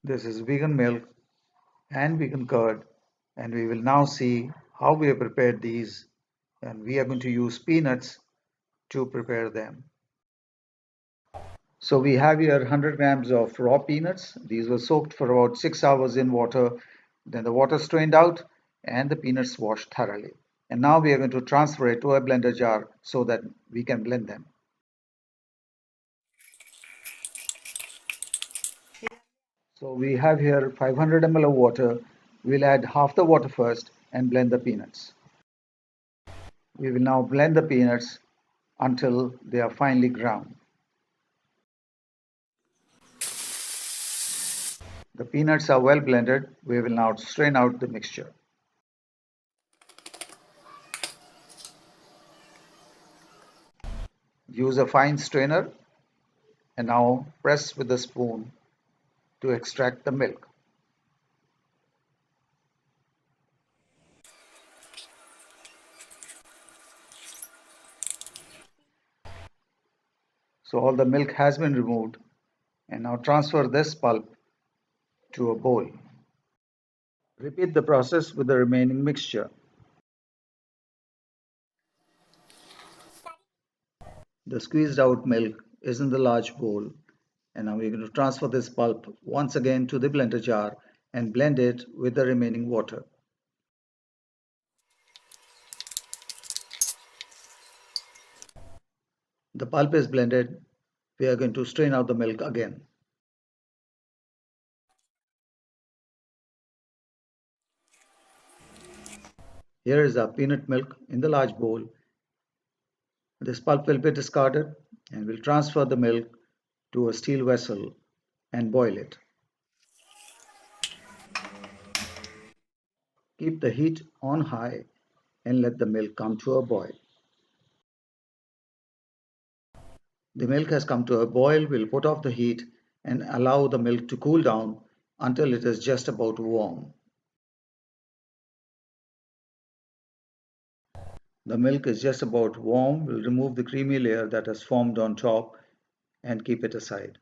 This is vegan milk and vegan curd, and we will now see how we have prepared these, and we are going to use peanuts to prepare them. So we have here 100 grams of raw peanuts. These were soaked for about 6 hours in water, then the water strained out and the peanuts washed thoroughly. And now we are going to transfer it to a blender jar so that we can blend them. So we have here 500 ml of water. We'll add half the water first and blend the peanuts. We will now blend the peanuts until they are finely ground. The peanuts are well blended. We will now strain out the mixture. Use a fine strainer and now press with a spoon to extract the milk. So all the milk has been removed, and now transfer this pulp to a bowl. Repeat the process with the remaining mixture. The squeezed out milk is in the large bowl, and now we're going to transfer this pulp once again to the blender jar and blend it with the remaining water. The pulp is blended. We are going to strain out the milk again. Here is our peanut milk in the large bowl. This pulp will be discarded, and we'll transfer the milk to a steel vessel and boil it. Keep the heat on high and let the milk come to a boil. The milk has come to a boil. We'll put off the heat and allow the milk to cool down until it is just about warm. The milk is just about warm. We'll remove the creamy layer that has formed on top and keep it aside.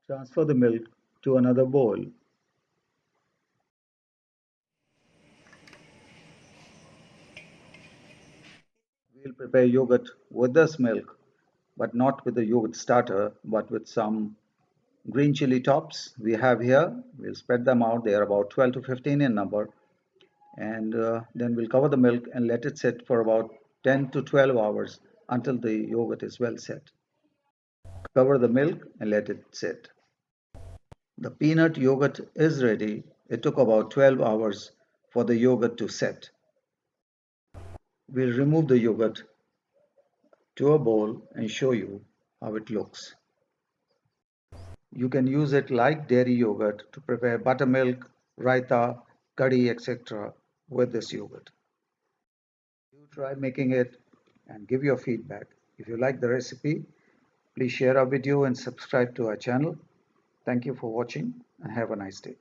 Transfer the milk to another bowl. We'll prepare yogurt with this milk, but not with the yogurt starter, but with some green chili tops we have here. We'll spread them out. They are about 12 to 15 in number. And then we'll cover the milk and let it sit for about 10 to 12 hours until the yogurt is well set. Cover the milk and let it sit. The peanut yogurt is ready. It took about 12 hours for the yogurt to set. We'll remove the yogurt to a bowl and show you how it looks. You can use it like dairy yogurt to prepare buttermilk, raita, curry, etc. with this yogurt. You try making it and give your feedback. If you like the recipe, please share our video and subscribe to our channel. Thank you for watching and have a nice day.